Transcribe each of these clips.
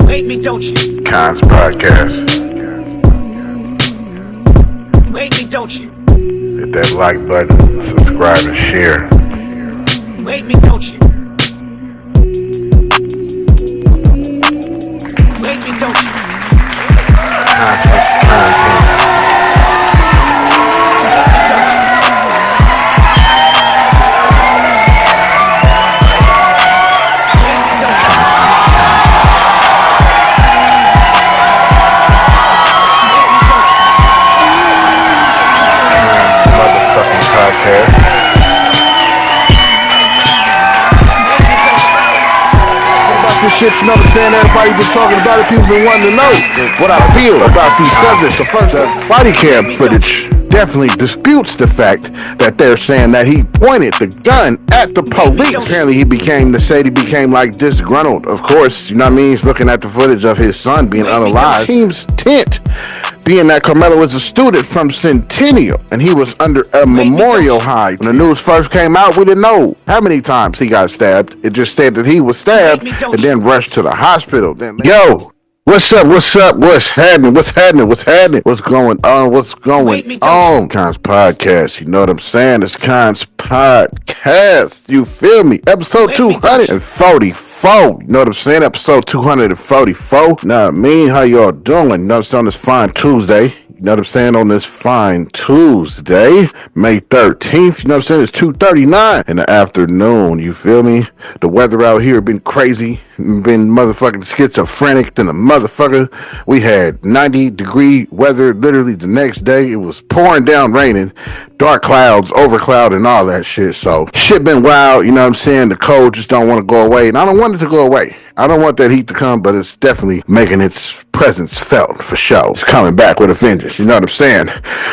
hate me, don't you? Kons podcast. You hate me, don't you? Hit that like button, subscribe and share. You hate me, don't you? You hate me, don't you? Kons content. This shit, you know what I'm saying? Everybody been talking about it. People been wanting to know what I feel about these subjects. So first, body cam footage definitely disputes the fact that they're saying that he pointed the gun at the police. Apparently, he became like disgruntled. Of course, you know what I mean? He's looking at the footage of his son being unalive. Team's tent, being that Karmello was a student from Centennial and he was under a memorial high. When the news first came out, we didn't know how many times he got stabbed. It just said that he was stabbed and then rushed to the hospital. Yo, what's up? What's happening? What's going on? Kons podcast. You know what I'm saying? It's Kons podcast. You feel me? Episode 244. You know what I'm saying? Episode 244. Know what I mean? How y'all doing? You know what I'm saying? On this fine Tuesday. You know what I'm saying? On this fine Tuesday, May 13th, you know what I'm saying? It's 2:39 in the afternoon. You feel me? The weather out here been crazy, been motherfucking schizophrenic than a motherfucker. We had 90-degree weather literally the next day. It was pouring down, raining, dark clouds, overcloud, and all that shit. So shit been wild, you know what I'm saying? The cold just don't want to go away, and I don't want it to go away. I don't want that heat to come, but it's definitely making its presence felt for sure. It's coming back with a vengeance, you know what I'm saying?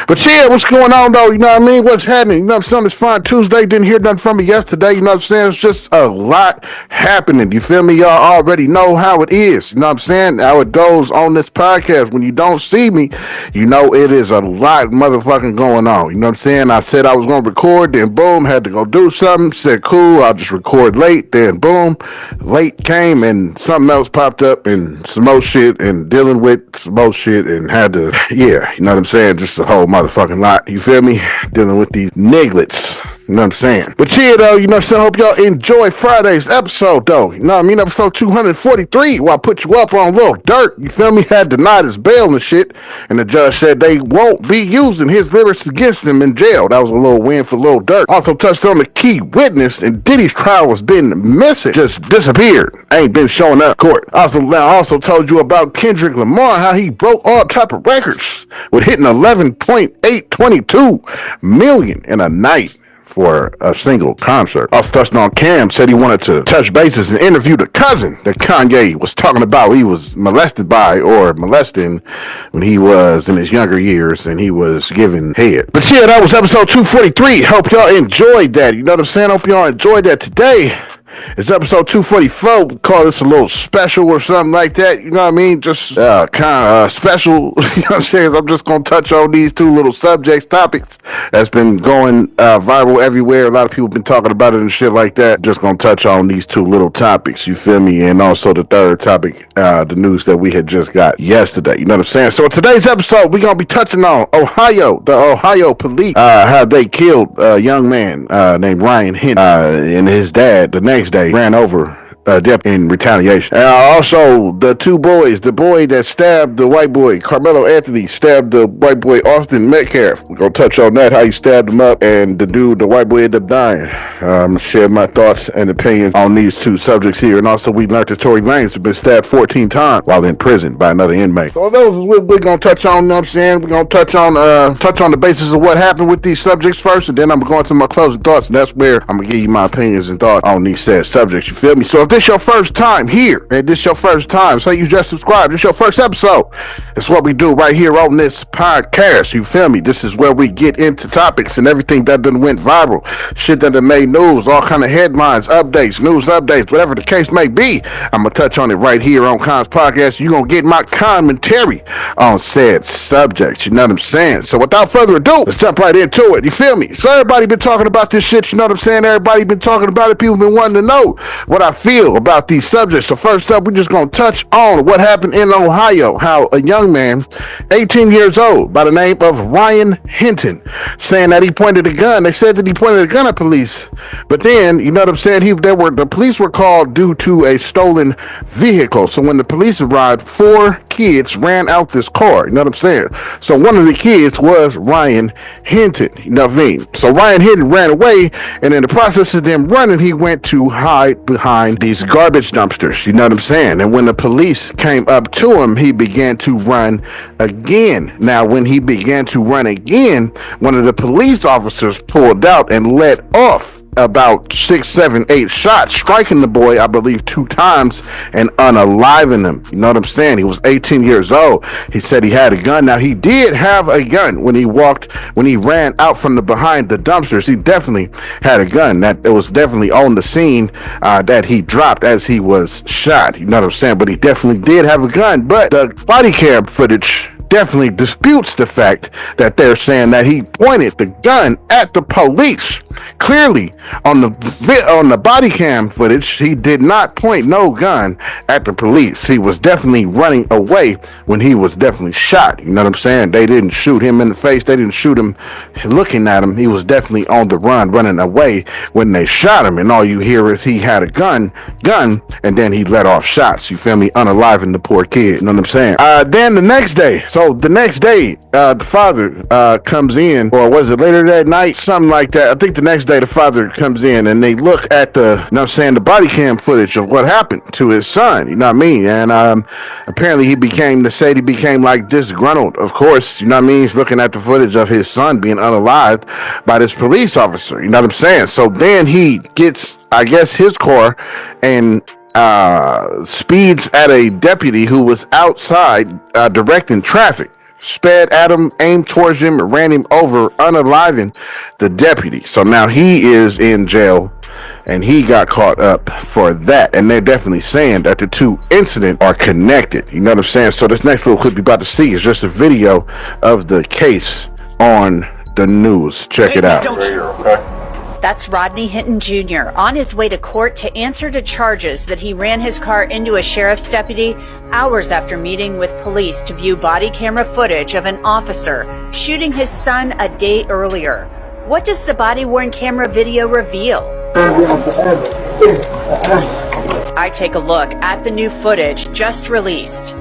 But yeah, what's going on though? You know what I mean? What's happening? You know what I'm saying? It's fine Tuesday. Didn't hear nothing from me yesterday. You know what I'm saying? It's just a lot happening. You feel me? Y'all already know how it is. You know what I'm saying? How it goes on this podcast. When you don't see me, you know it is a lot motherfucking going on. You know what I'm saying? I said I was going to record, then boom, had to go do something. Said cool, I'll just record late. Then boom, late came and something else popped up and some more shit and dealing with some more shit and had to, yeah, you know what I'm saying? Just a whole motherfucking lot. You feel me? Dealing with these nigglets. You know what I'm saying? But yeah, though, you know what I'm saying? I hope y'all enjoy Friday's episode, though. You know what I mean? Episode 243, where I put you up on Lil Durk. You feel me? Had denied his bail and shit. And the judge said they won't be using his lyrics against him in jail. That was a little win for Lil Durk. Also touched on the key witness, and Diddy's trial has been missing. Just disappeared. Ain't been showing up in court. Also told you about Kendrick Lamar, how he broke all type of records with hitting 11.822 million in a night for a single concert. Also touched on Cam, said he wanted to touch bases and interview the cousin that Kanye was talking about he was molested by or molesting when he was in his younger years and he was giving head. But yeah, that was episode 243. Hope y'all enjoyed that. You know what I'm saying? Hope y'all enjoyed that today. It's episode 244. We call this a little special or something like that. You know what I mean? Just kind of special. You know what I'm saying? I'm just going to touch on these two little topics that's been going viral everywhere. A lot of people been talking about it and shit like that. Just going to touch on these two little topics. You feel me? And also the third topic, the news that we had just got yesterday. You know what I'm saying? So in today's episode, we're going to be touching on Ohio. The Ohio police, how they killed a young man named Rodney Hinton and his dad the next day ran over Depp in retaliation. And also the two boys, the boy that stabbed the white boy, Karmello Anthony, stabbed the white boy Austin Metcalf. We're gonna touch on that, how he stabbed him up, and the white boy ended up dying. Share my thoughts and opinions on these two subjects here. And also we learned that Tory Lanez has been stabbed 14 times while in prison by another inmate. So those is what we're gonna touch on, you know what I'm saying? We're gonna touch on the basis of what happened with these subjects first, and then I'm going to my closing thoughts, and that's where I'm gonna give you my opinions and thoughts on these said subjects. You feel me? So if this your first time here, and this your first time, say you just subscribed, this your first episode, it's what we do right here on this podcast. You feel me? This is where we get into topics and everything that done went viral, shit that done made news, all kind of headlines, updates, news updates, whatever the case may be. I'm gonna touch on it right here on Kons podcast. You gonna get my commentary on said subjects. You know what I'm saying? So without further ado, let's jump right into it. You feel me? So everybody been talking about this shit. You know what I'm saying? Everybody been talking about it. People been wanting to know what I feel feel about these subjects. So first up, we're just going to touch on what happened in Ohio, how a young man, 18 years old, by the name of Rodney Hinton, saying that he pointed a gun. They said that he pointed a gun at police, but then, you know what I'm saying, the police were called due to a stolen vehicle. So when the police arrived, 4 kids ran out this car, you know what I'm saying? So one of the kids was Rodney Hinton, you know what I mean? So Rodney Hinton ran away, and in the process of them running, he went to hide behind these garbage dumpsters, you know what I'm saying? And when the police came up to him, he began to run again. Now, when he began to run again, one of the police officers pulled out and let off about 6, 7, 8 shots, striking the boy, I believe, 2 times and unaliving him. You know what I'm saying? He was 18 years old. He said he had a gun. Now, he did have a gun when he ran out from behind the dumpsters. He definitely had a gun. That it was definitely on the scene that he dropped as he was shot. You know what I'm saying? But he definitely did have a gun. But the body cam footage definitely disputes the fact that they're saying that he pointed the gun at the police. Clearly, on the body cam footage, he did not point no gun at the police. He was definitely running away when he was definitely shot. You know what I'm saying? They didn't shoot him in the face. They didn't shoot him looking at him. He was definitely on the run, running away when they shot him. And all you hear is he had a gun, and then he let off shots. You feel me? Unaliving the poor kid. You know what I'm saying? Then the next day, the father comes in, or was it later that night? Something like that. I think the next day the father comes in and they look at the body cam footage of what happened to his son, you know what I mean? And apparently he became like disgruntled, of course, you know what I mean? He's looking at the footage of his son being unalived by this police officer, you know what I'm saying? So then he gets, I guess, his car and speeds at a deputy who was outside directing traffic. Sped at him, aimed towards him, ran him over, unaliving the deputy. So now he is in jail, and he got caught up for that. And they're definitely saying that the 2 incidents are connected. You know what I'm saying? So this next little clip you're about to see is just a video of the case on the news. Check it out. That's Rodney Hinton Jr. on his way to court to answer to charges that he ran his car into a sheriff's deputy hours after meeting with police to view body camera footage of an officer shooting his son a day earlier. What does the body-worn camera video reveal? I take a look at the new footage just released.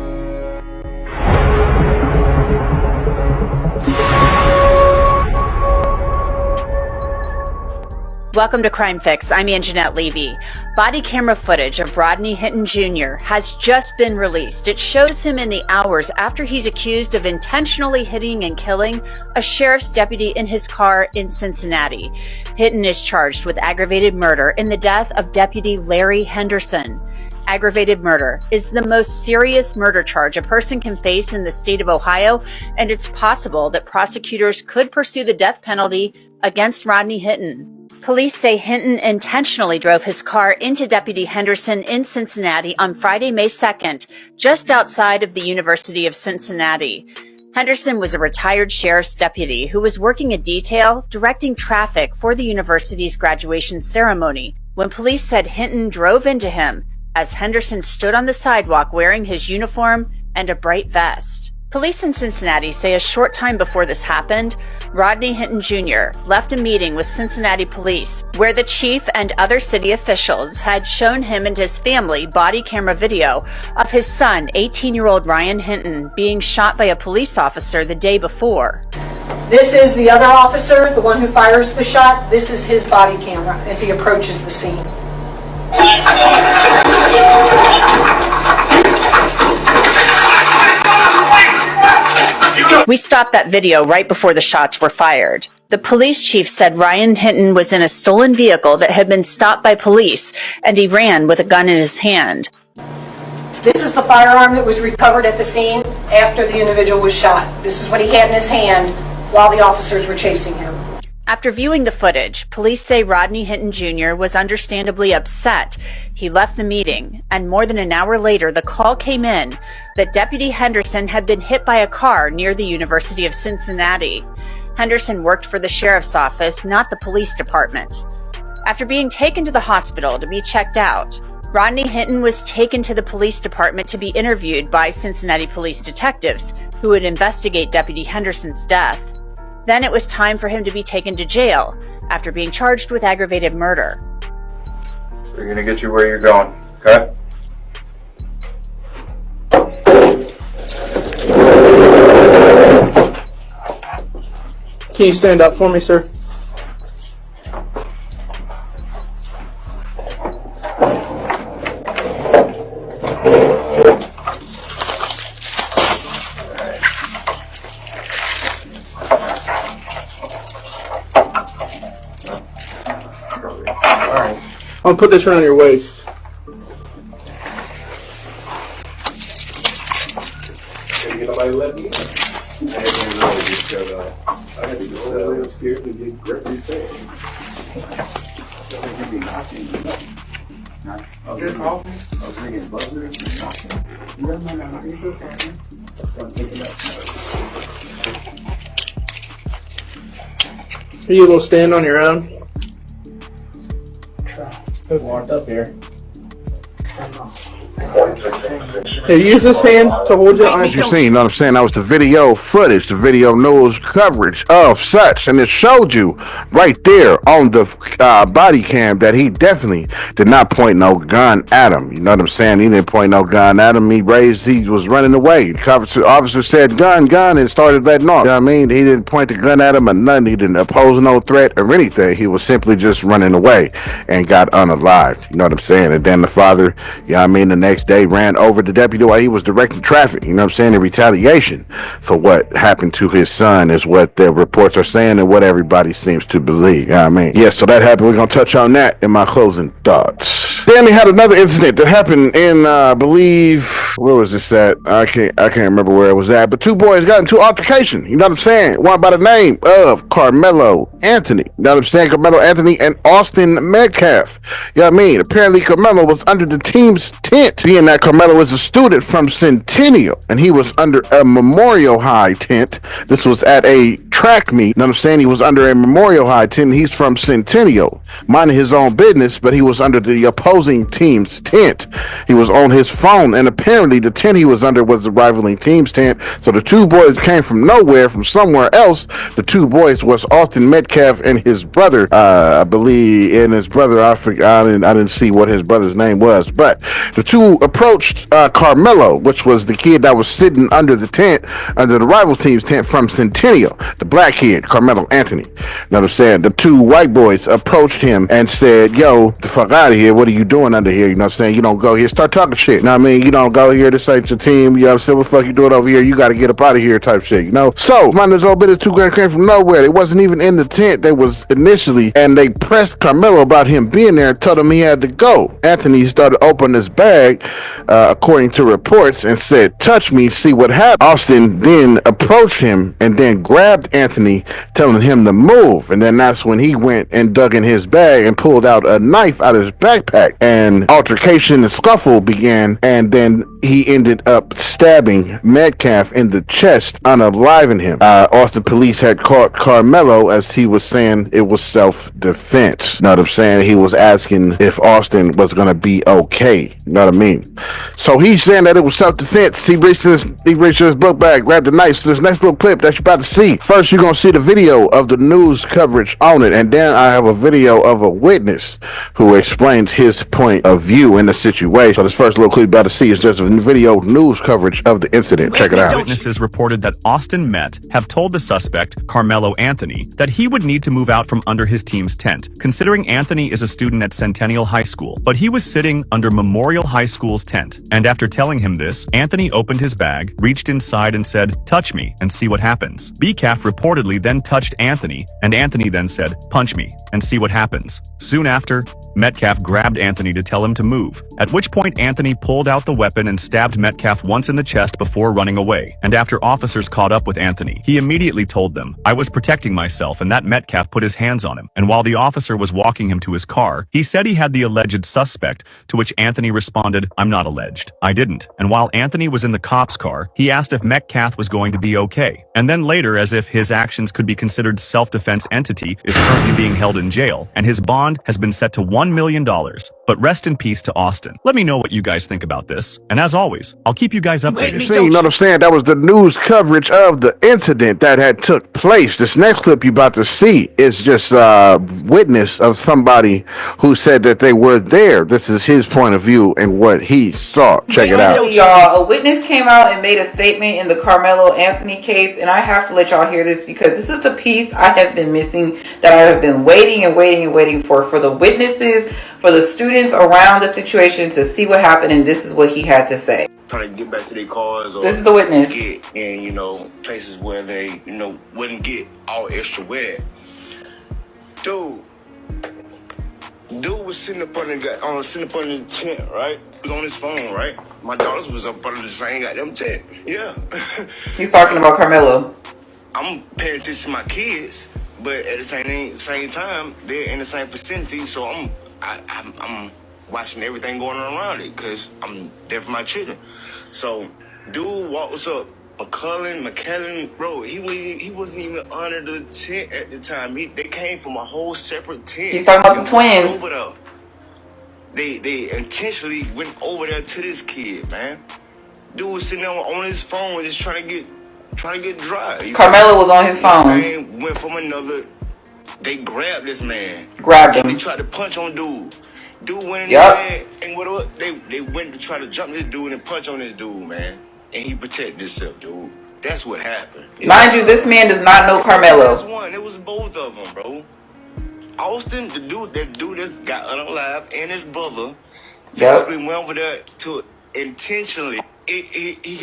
Welcome to Crime Fix. I'm Anjanette Levy. Body camera footage of Rodney Hinton Jr. has just been released. It shows him in the hours after he's accused of intentionally hitting and killing a sheriff's deputy in his car in Cincinnati. Hinton is charged with aggravated murder in the death of Deputy Larry Henderson. Aggravated murder is the most serious murder charge a person can face in the state of Ohio, and it's possible that prosecutors could pursue the death penalty against Rodney Hinton. Police say Hinton intentionally drove his car into Deputy Henderson in Cincinnati on Friday, May 2nd, just outside of the University of Cincinnati. Henderson was a retired sheriff's deputy who was working a detail directing traffic for the university's graduation ceremony when police said Hinton drove into him as Henderson stood on the sidewalk wearing his uniform and a bright vest. Police in Cincinnati say a short time before this happened, Rodney Hinton Jr. left a meeting with Cincinnati police where the chief and other city officials had shown him and his family body camera video of his son, 18-year-old Rodney Hinton, being shot by a police officer the day before. This is the other officer, the one who fires the shot. This is his body camera as he approaches the scene. We stopped that video right before the shots were fired. The police chief said Rodney Hinton was in a stolen vehicle that had been stopped by police, and he ran with a gun in his hand. This is the firearm that was recovered at the scene after the individual was shot. This is what he had in his hand while the officers were chasing him. After viewing the footage, police say Rodney Hinton Jr. was understandably upset. He left the meeting, and more than an hour later, the call came in that Deputy Henderson had been hit by a car near the University of Cincinnati. Henderson worked for the sheriff's office, not the police department. After being taken to the hospital to be checked out, Rodney Hinton was taken to the police department to be interviewed by Cincinnati police detectives who would investigate Deputy Henderson's death. Then it was time for him to be taken to jail after being charged with aggravated murder. We're gonna get you where you're going, okay? Can you stand up for me, sir? I'm gonna put this around your waist. Are you able to stand on your own? It's locked up here. Hey, use this hand to hold your eyes. You seen, you know what I'm saying? That was the video footage, the video news coverage of such, and it showed you right there on the body cam that he definitely did not point no gun at him. You know what I'm saying? He didn't point no gun at him. He was running away. The officer said gun, and started letting off. You know what I mean? He didn't point the gun at him or nothing. He didn't oppose no threat or anything. He was simply just running away and got unalived. You know what I'm saying? And then the father, you know what I mean, the next day ran over the deputy while he was directing traffic, you know what I'm saying, in retaliation for what happened to his son is what the reports are saying and what everybody seems to believe. You know what I mean? Yeah, so that happened. We're going to touch on that in my closing thoughts. Then they had another incident that happened in, I believe, where was this at? I can't remember where it was at, but two boys got into altercation, you know what I'm saying? One by the name of Karmello Anthony, you know what I'm saying? Karmello Anthony and Austin Metcalf. You know what I mean? Apparently Karmello was under the team's tent, being that Karmello is a student from Centennial, and he was under a Memorial High tent. This was at a track meet. You know what I'm saying? He was under a Memorial High tent. He's from Centennial, minding his own business, but he was under the opposing team's tent. He was on his phone, and apparently the tent he was under was the rivaling team's tent. So the two boys came from nowhere, from somewhere else. The two boys was Austin Metcalf and his brother, I believe, and his brother, I didn't see what his brother's name was, but the two approached Karmello, which was the kid that was sitting under the tent, under the rival team's tent from Centennial, the black kid, Karmello Anthony. You know what I'm saying? The two white boys approached him and said, yo, the fuck out of here. What are you doing under here? You know what I'm saying? You don't go here. Start talking shit. You know what I mean? You don't go here. This ain't your team. You know what I'm saying? What the fuck you doing over here? You got to get up out of here type shit, you know? So, mind this old bit of two grand came from nowhere. They wasn't even in the tent. They was initially, and they pressed Karmello about him being there and told him he had to go. Anthony started opening his bag, according to reports, and said, touch me, see what happened. Austin then approached him and then grabbed Anthony, telling him to move. And then that's when he went and dug in his bag and pulled out a knife out of his backpack. And altercation and scuffle began. And then he ended up stabbing Metcalf in the chest, unaliving him. Austin police had caught Karmello as he was saying it was self-defense. You know what I'm saying? He was asking if Austin was going to be okay. You know what I mean? So he's saying that it was self-defense. He reached his book bag, grabbed the knife. So this next little clip that you're about to see. First, you're going to see the video of the news coverage on it. And then I have a video of a witness who explains his point of view in the situation. So this first little clip you're about to see is just a video news coverage of the incident. Check it out. Witnesses reported that Austin Met have told the suspect, Karmello Anthony, that he would need to move out from under his team's tent, considering Anthony is a student at Centennial High School. But he was sitting under Memorial High School's tent. And after telling him this, Anthony opened his bag, reached inside and said, touch me and see what happens. Metcalf reportedly then touched Anthony, and Anthony then said, punch me and see what happens. Soon after, Metcalf grabbed Anthony to tell him to move, at which point Anthony pulled out the weapon and stabbed Metcalf once in the chest before running away. And after officers caught up with Anthony, he immediately told them, I was protecting myself, and that Metcalf put his hands on him. And while the officer was walking him to his car, he said he had the alleged suspect, to which Anthony responded, I'm not alleged. I didn't. And while Anthony was in the cop's car, he asked if Metcalf was going to be okay. And then later, as if his actions could be considered self-defense entity, is currently being held in jail, and his bond has been set to $1 million. But rest in peace to Austin. Let me know what you guys think about this. And as always, I'll keep you guys updated. See, you know what I'm saying? That was the news coverage of the incident that had took place. This next clip you're about to see is just witness of somebody who said that they were there. This is his point of view and what he saw. Check it out. Y'all, a witness came out and made a statement in the Karmello Anthony case, and I have to let y'all hear this because this is the piece I have been missing, that I have been waiting for the witnesses, for the students around the situation to see what happened, and this is what he had to say. Trying to get back to their cars, or this is the witness. Get in, places where they, wouldn't get all extra wet. Dude was sitting up on the tent, right? He was on his phone, right? My daughters was up under the same goddamn tent. Yeah. He's talking about Karmello. I'm paying attention to my kids, but at the same time, they're in the same vicinity, so I'm watching everything going on around it because I'm there for my children. So, dude walks up, McKellen, bro, he wasn't even under the tent at the time. They came from a whole separate tent. He's talking about the twins. Over there. They intentionally went over there to this kid, man. Dude was sitting there on his phone just trying to get dry. Karmello was on his phone. They went from another. They grabbed this man. Grabbed him. They tried to punch on dude. Dude went in there and whatever. They went to try to jump this dude and punch on this dude, man. And he protected himself, dude. That's what happened. Mind you, this man does not know Karmello. It was both of them, bro. Austin, that dude that got unalive, and his brother, went over there to intentionally. It's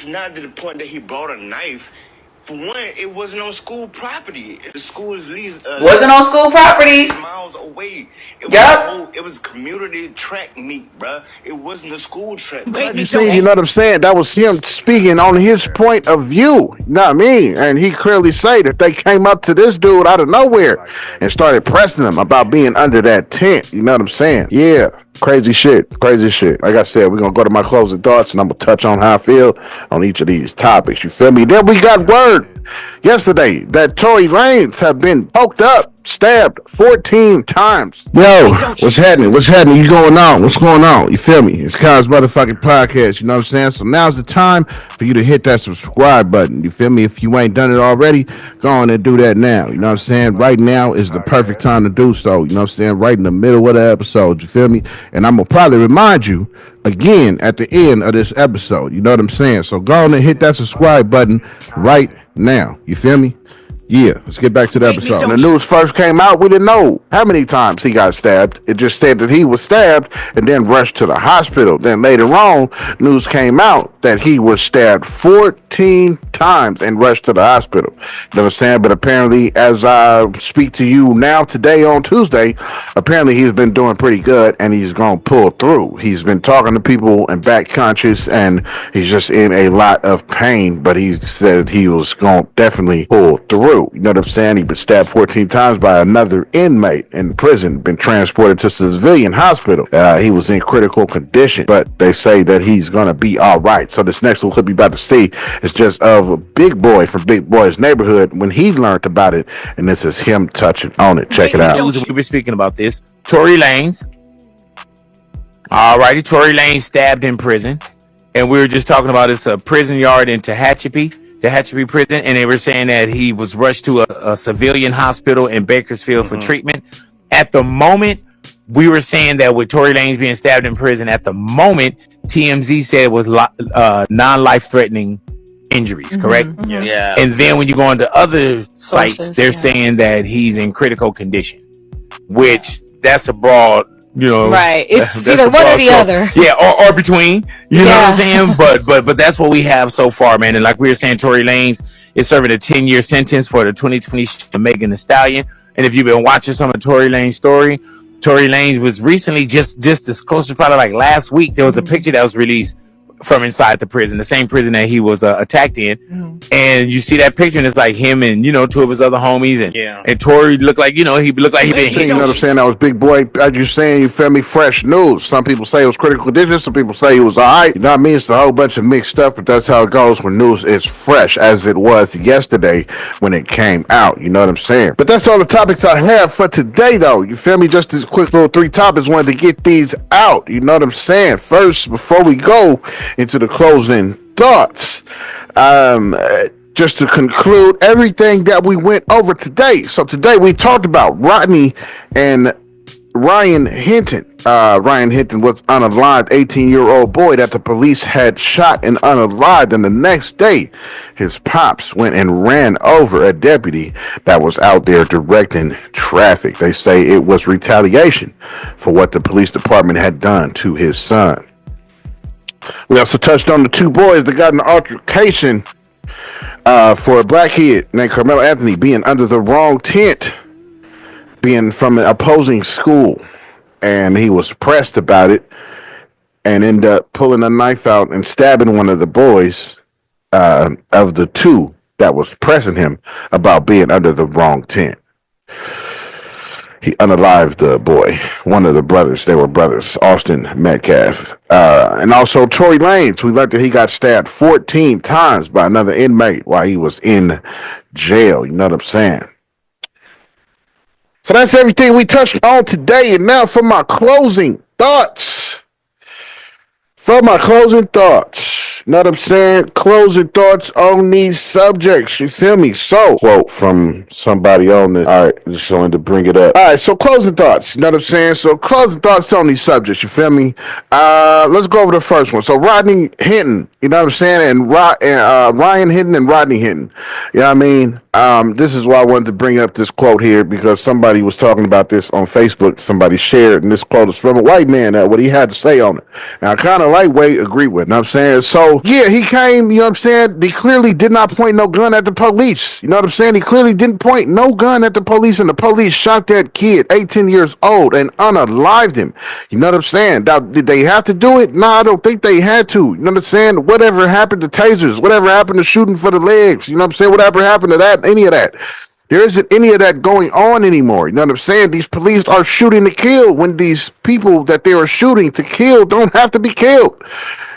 not to the point that he brought a knife. For one, it wasn't on school property. The school is wasn't on school property. Miles away. It was community track meet, bruh. It wasn't a school track. You see, you know what I'm saying? That was him speaking on his point of view. You know what I mean? And he clearly said that they came up to this dude out of nowhere and started pressing him about being under that tent. You know what I'm saying? Yeah. Crazy shit. Like I said, we're going to go to my closing thoughts and I'm going to touch on how I feel on each of these topics. You feel me? Then we got word yesterday that Tory Lanez have been poked up, stabbed 14 times. Yo, what's happening? What's happening? What's going on? You feel me? It's Kons motherfucking podcast. You know what I'm saying? So now's the time for you to hit that subscribe button. You feel me? If you ain't done it already, go on and do that now. You know what I'm saying? Right now is the perfect time to do so. You know what I'm saying? Right in the middle of the episode. You feel me? And I'm going to probably remind you again at the end of this episode. You know what I'm saying? So go on and hit that subscribe button right now. You feel me? Yeah, let's get back to the episode. When the news first came out, we didn't know how many times he got stabbed. It just said that he was stabbed and then rushed to the hospital. Then later on, news came out that he was stabbed 14 times and rushed to the hospital. You know what I'm saying? But apparently, as I speak to you now today on Tuesday, apparently he's been doing pretty good and he's going to pull through. He's been talking to people and back conscious and he's just in a lot of pain, but he said he was going to definitely pull through. You know what I'm saying? He been stabbed 14 times by another inmate in prison, been transported to civilian hospital. He was in critical condition, but they say that he's going to be all right. So this next little clip you're about to see is just of a big boy from Big Boy's neighborhood when he learned about it, and this is him touching on it. Check it out. We were speaking about this. Tory Lanez. Alrighty, Tory Lanez stabbed in prison. And we were just talking about this prison yard in Tehachapi prison, and they were saying that he was rushed to a civilian hospital in Bakersfield for treatment. At the moment, we were saying that with Tory Lanez being stabbed in prison, at the moment, TMZ said it was non-life-threatening injuries, correct? Yeah. And then when you go on to other sites, they're saying that he's in critical condition, which that's a broad, right. It's either one or the other. Yeah, or between. You know what I'm saying? But that's what we have so far, man. And like we were saying, Tory Lanez is serving a 10-year sentence for the 2020 to Megan Thee Stallion. And if you've been watching some of Tory Lanez story, Tory Lanez was recently just as close to probably like last week, there was a picture that was released from inside the prison, the same prison that he was attacked in. And you see that picture, and it's like him and two of his other homies, and Tory looked like he looked like he been hit. You know what I'm saying? That was big boy. As you saying, you feel me? Fresh news. Some people say it was critical condition. Some people say it was all right. You know what I mean? It's a whole bunch of mixed stuff, but that's how it goes when news is fresh, as it was yesterday when it came out. You know what I'm saying? But that's all the topics I have for today, though. You feel me? Just these quick little 3 topics. Wanted to get these out. You know what I'm saying? First, before we go into the closing thoughts, just to conclude everything that we went over today. So today we talked about Rodney and Ryan Hinton. Ryan Hinton was unalived 18-year-old boy that the police had shot and unalived, and the next day his pops went and ran over a deputy that was out there directing traffic. They say it was retaliation for what the police department had done to his son. We also touched on the 2 boys that got in an altercation for a black kid named Karmello Anthony being under the wrong tent, being from an opposing school, and he was pressed about it and ended up pulling a knife out and stabbing one of the boys of the 2 that was pressing him about being under the wrong tent. He unalived the boy, one of the brothers. They were brothers, Austin Metcalf. And also Tory Lanez. We learned that he got stabbed 14 times by another inmate while he was in jail. You know what I'm saying? So that's everything we touched on today. And now for my closing thoughts. You know what I'm saying? Closing thoughts on these subjects. You feel me? So, quote from somebody on the... All right, just wanted to bring it up. All right, so closing thoughts. You know what I'm saying? So, closing thoughts on these subjects. You feel me? Let's go over the first one. So, Rodney Hinton. You know what I'm saying? And Ryan Hinton and Rodney Hinton. You know what I mean? This is why I wanted to bring up this quote here, because somebody was talking about this on Facebook. Somebody shared, and this quote is from a white man, what he had to say on it. And I kind of lightweight agree with. You know what I'm saying? So, yeah, he came, you know what I'm saying? He clearly did not point no gun at the police. You know what I'm saying? He clearly didn't point no gun at the police, and the police shot that kid, 18 years old, and unalived him. You know what I'm saying? Now, did they have to do it? No, I don't think they had to. You know what I'm saying? Whatever happened to tasers? Whatever happened to shooting for the legs? You know what I'm saying? Whatever happened to that? Any of that? There isn't any of that going on anymore. You know what I'm saying? These police are shooting to kill when these people that they are shooting to kill don't have to be killed.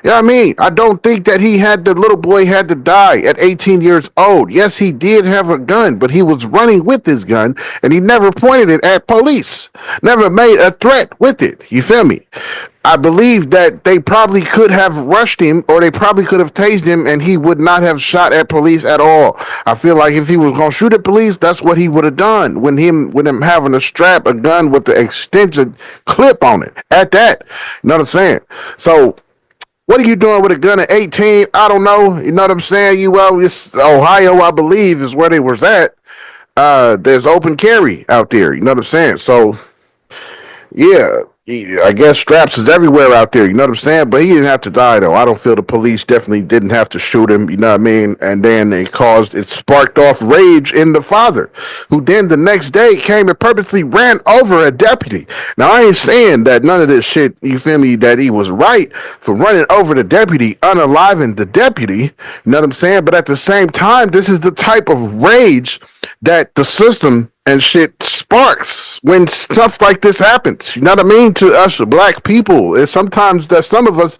You know what I mean? I don't think that the little boy had to die at 18 years old. Yes, he did have a gun, but he was running with his gun, and he never pointed it at police. Never made a threat with it. You feel me? I believe that they probably could have rushed him, or they probably could have tased him, and he would not have shot at police at all. I feel like if he was going to shoot at police, that's what he would have done with him having to strap a gun with the extension clip on it. At that, you know what I'm saying? So, what are you doing with a gun at 18? I don't know. You know what I'm saying? It's Ohio, I believe, is where they was at. There's open carry out there. You know what I'm saying? So, yeah. I guess straps is everywhere out there, you know what I'm saying? But he didn't have to die, though. I don't feel the police definitely didn't have to shoot him, you know what I mean? And then it sparked off rage in the father, who then the next day came and purposely ran over a deputy. Now, I ain't saying that none of this shit, you feel me, that he was right for running over the deputy, unaliving the deputy, you know what I'm saying? But at the same time, this is the type of rage that the system and shit sparks when stuff like this happens. You know what I mean? To us black people, it's sometimes that some of us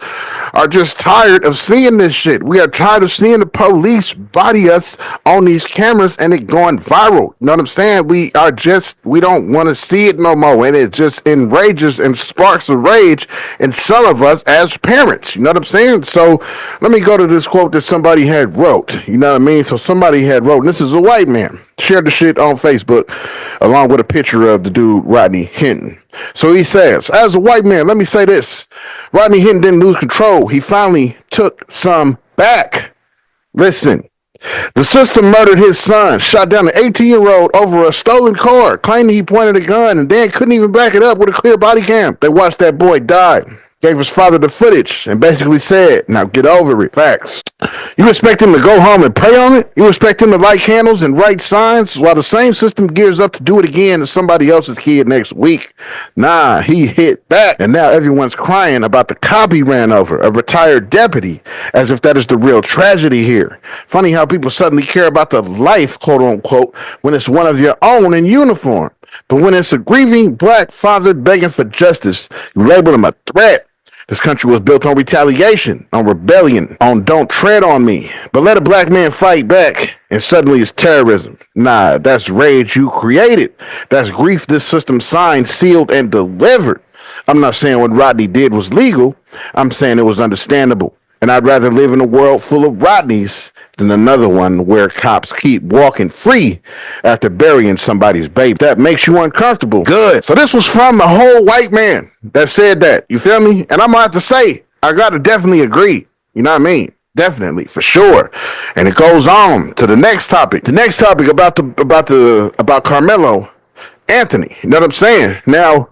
are just tired of seeing this shit. We are tired of seeing the police body us on these cameras and it going viral. You know what I'm saying? We don't want to see it no more, and it just enrages and sparks a rage in some of us as parents. You know what I'm saying? So let me go to this quote that somebody had wrote. You know what I mean? So somebody had wrote, and this is a white man, shared the shit on Facebook along with a picture of the dude Rodney Hinton. So he says, as a white man, let me say this. Rodney Hinton didn't lose control. He finally took some back. Listen, the system murdered his son, shot down an 18-year-old over a stolen car, claiming he pointed a gun and then couldn't even back it up with a clear body cam. They watched that boy die. gave his father the footage and basically said, now get over it. Facts. You expect him to go home and pray on it? You expect him to light candles and write signs while the same system gears up to do it again to somebody else's kid next week? Nah, he hit back. And now everyone's crying about the cop he ran over, a retired deputy, as if that is the real tragedy here. Funny how people suddenly care about the life, quote unquote, when it's one of your own in uniform. But when it's a grieving black father begging for justice, you label him a threat. This country was built on retaliation, on rebellion, on don't tread on me. But let a black man fight back, and suddenly it's terrorism. Nah, that's rage you created. That's grief this system signed, sealed, and delivered. I'm not saying what Rodney did was legal. I'm saying it was understandable. And I'd rather live in a world full of Rodneys than another one where cops keep walking free after burying somebody's baby. That makes you uncomfortable. Good. So this was from a whole white man that said that. You feel me? And I'm going to have to say, I got to definitely agree. You know what I mean? Definitely, for sure. And it goes on to the next topic. The next topic about Karmello Anthony. You know what I'm saying? Now,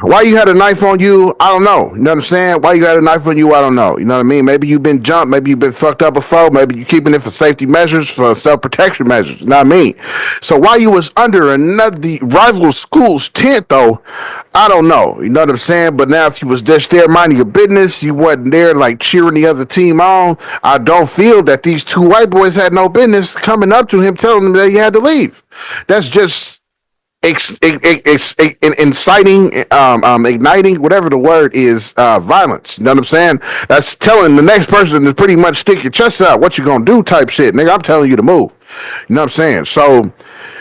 why you had a knife on you, I don't know. You know what I'm saying? Why you had a knife on you, I don't know. You know what I mean? Maybe you've been jumped. Maybe you've been fucked up before. Maybe you're keeping it for safety measures, for self-protection measures. You know what I mean? So why you was under the rival school's tent, though, I don't know. You know what I'm saying? But now if you was just there minding your business, you wasn't there like cheering the other team on, I don't feel that these two white boys had no business coming up to him telling him that he had to leave. That's just inciting, igniting, whatever the word is, violence. You know what I'm saying? That's telling the next person to pretty much stick your chest out. What you gonna do? Type shit, nigga. I'm telling you to move. You know what I'm saying? So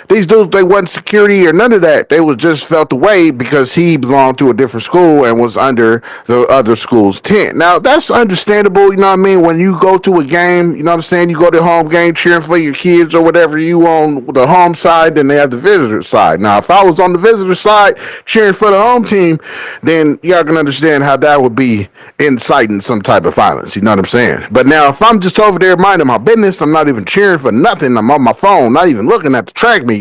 these dudes, they wasn't security or none of that. They was just felt away because he belonged to a different school and was under the other school's tent. Now, that's understandable, you know what I mean? When you go to a game, you know what I'm saying? You go to a home game cheering for your kids or whatever, you on the home side, then they have the visitor side. Now, if I was on the visitor side cheering for the home team, then y'all can understand how that would be inciting some type of violence, you know what I'm saying? But now, if I'm just over there minding my business, I'm not even cheering for nothing, I'm on my phone, not even looking at the track meet,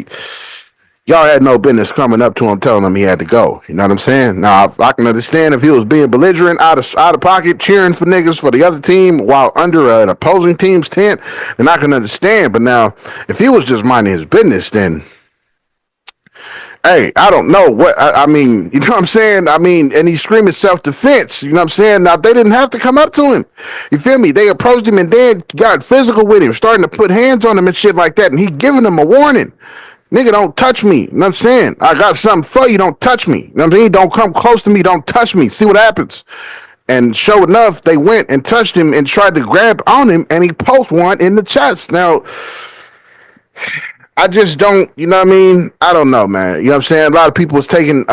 y'all had no business coming up to him telling him he had to go. You know what I'm saying? Now, I can understand if he was being belligerent, out of pocket, cheering for niggas for the other team while under an opposing team's tent, then I can understand. But now, if he was just minding his business, then, hey, I don't know what, I mean, you know what I'm saying? I mean, and he's screaming self-defense, you know what I'm saying? Now, they didn't have to come up to him. You feel me? They approached him and then got physical with him, starting to put hands on him and shit like that, and he giving them a warning. Nigga, don't touch me. You know what I'm saying? I got something for you. Don't touch me. You know what I mean? Don't come close to me. Don't touch me. See what happens. And sure enough, they went and touched him and tried to grab on him, and he poked one in the chest. Now, I just don't, you know what I mean? I don't know, man. You know what I'm saying? A lot of people was taking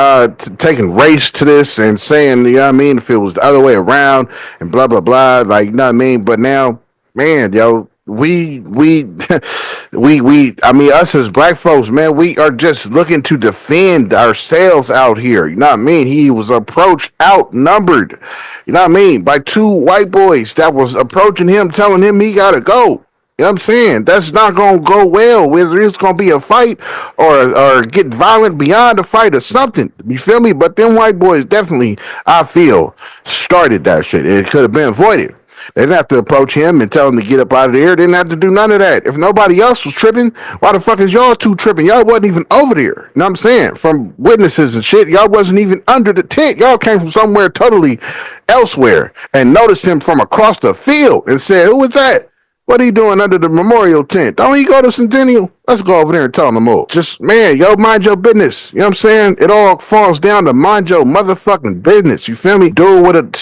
race to this and saying, you know what I mean, if it was the other way around and blah, blah, blah. Like, you know what I mean? But now, man, yo, we I mean, us as black folks, man, we are just looking to defend ourselves out here. You know what I mean? He was approached outnumbered, you know what I mean, by two white boys that was approaching him, telling him he gotta go. You know what I'm saying? That's not gonna go well, whether it's gonna be a fight or get violent beyond a fight or something. You feel me? But them white boys definitely, I feel, started that shit. It could have been avoided. They didn't have to approach him and tell him to get up out of there. They didn't have to do none of that. If nobody else was tripping, why the fuck is y'all two tripping? Y'all wasn't even over there. You know what I'm saying? From witnesses and shit, y'all wasn't even under the tent. Y'all came from somewhere totally elsewhere and noticed him from across the field and said, who was that? What are you doing under the memorial tent? Don't he go to Centennial? Let's go over there and tell him to move. Just, man, yo, mind your business. You know what I'm saying? It all falls down to mind your motherfucking business. You feel me? Dude would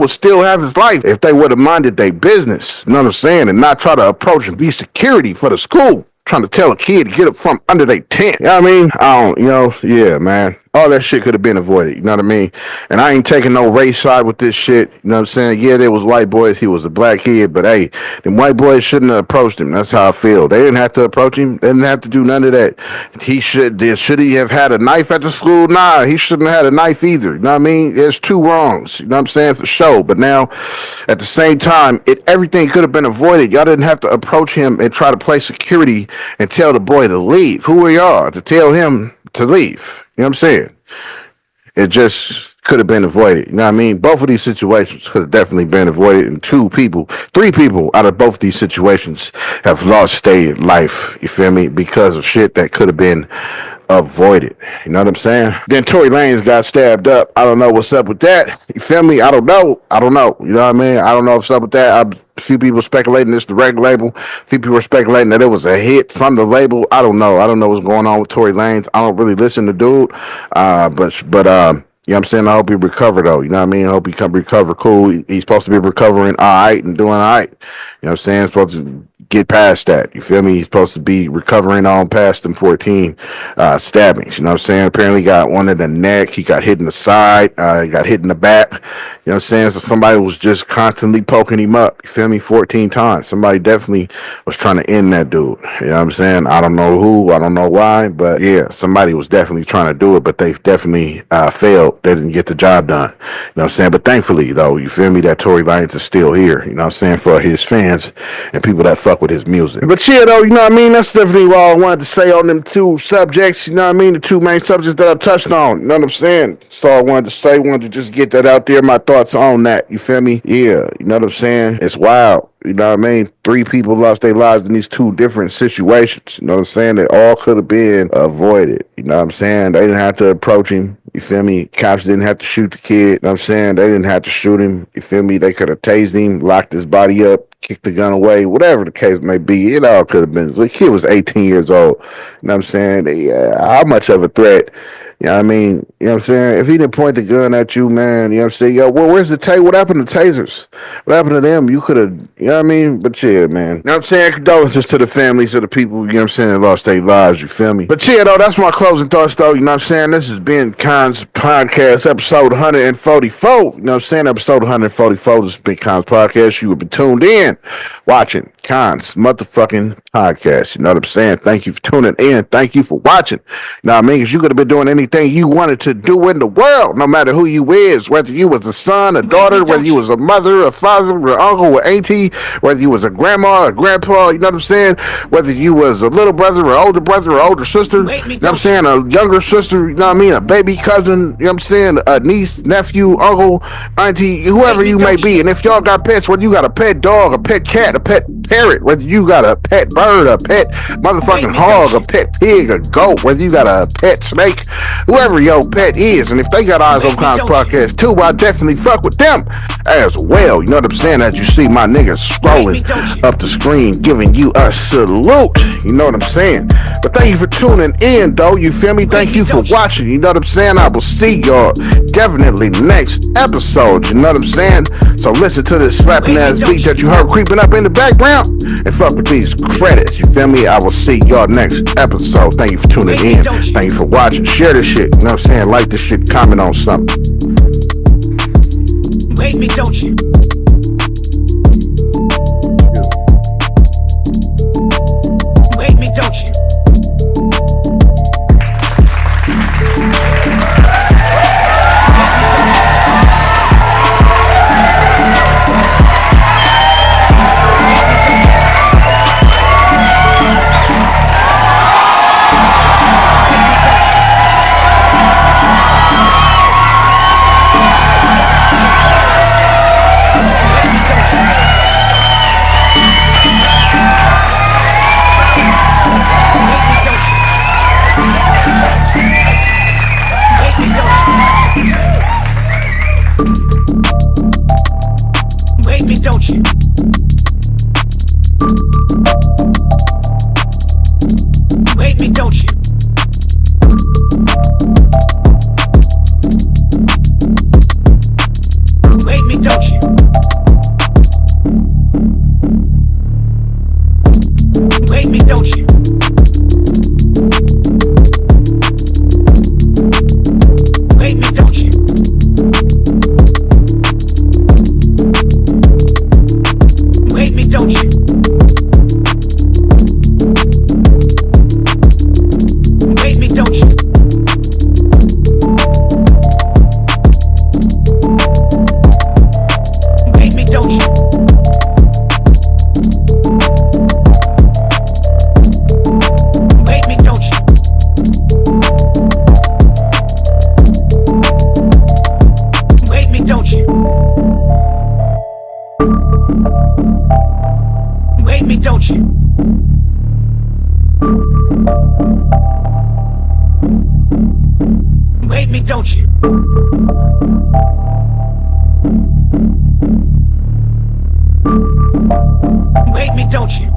still have his life if they would have minded their business. You know what I'm saying? And not try to approach and be security for the school. Trying to tell a kid to get up from under their tent. You know what I mean? I don't, you know, yeah, man. All that shit could have been avoided. You know what I mean? And I ain't taking no race side with this shit. You know what I'm saying? Yeah, there was white boys. He was a black kid. But, hey, them white boys shouldn't have approached him. That's how I feel. They didn't have to approach him. They didn't have to do none of that. Should he have had a knife at the school? Nah, he shouldn't have had a knife either. You know what I mean? There's two wrongs. You know what I'm saying? For sure. But now, at the same time, everything could have been avoided. Y'all didn't have to approach him and try to play security and tell the boy to leave. Who are y'all to tell him to leave? You know what I'm saying? It just, could have been avoided. You know what I mean? Both of these situations could have definitely been avoided, and 3 people out of both these situations have lost their life, you feel me, because of shit that could have been avoided. You know what I'm saying? Then Tory Lanez got stabbed up. I don't know what's up with that. You feel me? I don't know. You know what I mean? I don't know what's up with that. A few people speculating it's the record label. A few people were speculating that it was a hit from the label. I don't know. I don't know what's going on with Tory Lanez. I don't really listen to dude. But you know what I'm saying? I hope he recover though. You know what I mean? I hope he can recover cool. He's supposed to be recovering all right and doing all right. You know what I'm saying? He's supposed to get past that. You feel me? He's supposed to be recovering on past them 14 stabbings. You know what I'm saying? Apparently he got one in the neck. He got hit in the side. He got hit in the back. You know what I'm saying? So somebody was just constantly poking him up. You feel me? 14 times. Somebody definitely was trying to end that dude. You know what I'm saying? I don't know who. I don't know why. But yeah, somebody was definitely trying to do it. But they definitely failed. They didn't get the job done. You know what I'm saying? But thankfully, though, you feel me, that Tory Lanez is still here. You know what I'm saying? For his fans and people that fuck with his music. But yeah, though, you know what I mean? That's definitely all I wanted to say on them two subjects. You know what I mean? The two main subjects that I touched on. You know what I'm saying? That's all I wanted to say. Wanted to just get that out there. My thoughts on that. You feel me? Yeah. You know what I'm saying? It's wild. You know what I mean? 3 people lost their lives in these 2 different situations. You know what I'm saying? They all could have been avoided. You know what I'm saying? They didn't have to approach him. You feel me? Cops didn't have to shoot the kid. You know what I'm saying? They didn't have to shoot him. You feel me? They could have tased him, locked his body up, kicked the gun away, whatever the case may be. It all could have been. The kid was 18 years old. You know what I'm saying? How much of a threat? You know what I mean? You know what I'm saying? If he didn't point the gun at you, man, you know what I'm saying? Yo, well, where's the what happened to tasers? What happened to them? You could have, you know what I mean? But yeah, man. You know what I'm saying? Condolences to the families of the people, you know what I'm saying, that lost their lives, you feel me? But yeah, though, that's my closing thoughts, though, you know what I'm saying? This has been Kons Podcast, episode 144. You know what I'm saying? Episode 144. This has been Kons Podcast. You have been tuned in, watching Kons motherfucking podcast. You know what I'm saying? Thank you for tuning in. Thank you for watching. You know what I mean? Because you could have been doing anything you wanted to do in the world, no matter who you is, whether you was a son, a daughter, whether you was a mother, a father, an uncle, an auntie, whether you was a grandma, a grandpa, you know what I'm saying? Whether you was a little brother, or older sister, you know what I'm saying? A younger sister, you know what I mean? A baby cousin, you know what I'm saying? A niece, nephew, uncle, auntie, whoever you may be. And if y'all got pets, whether you got a pet dog, a pet cat, a pet parrot, whether you got a pet bird, a pet motherfucking hog, a pet pig, a goat, whether you got a pet snake, whoever your pet is, and if they got eyes on Kons Podcast too, I definitely fuck with them as well. You know what I'm saying? As you see my niggas scrolling up the screen, giving you a salute. You know what I'm saying? But thank you for tuning in, though. You feel me? Thank you for watching. You know what I'm saying? I will see y'all definitely next episode. You know what I'm saying? So listen to this slapping ass beat that you heard creeping up in the background and fuck with these credits. You feel me? I will see y'all next episode. Thank you for tuning in. Thank you for watching. Share this shit. You know what I'm saying? Like this shit. Comment on something. You hate me, don't you? You hate me, don't you? Don't you? You hate me, don't you? You hate me, don't you? You hate me, don't you? You hate me, don't you? You hate me, don't you? You hate me, don't you? You hate me, don't you?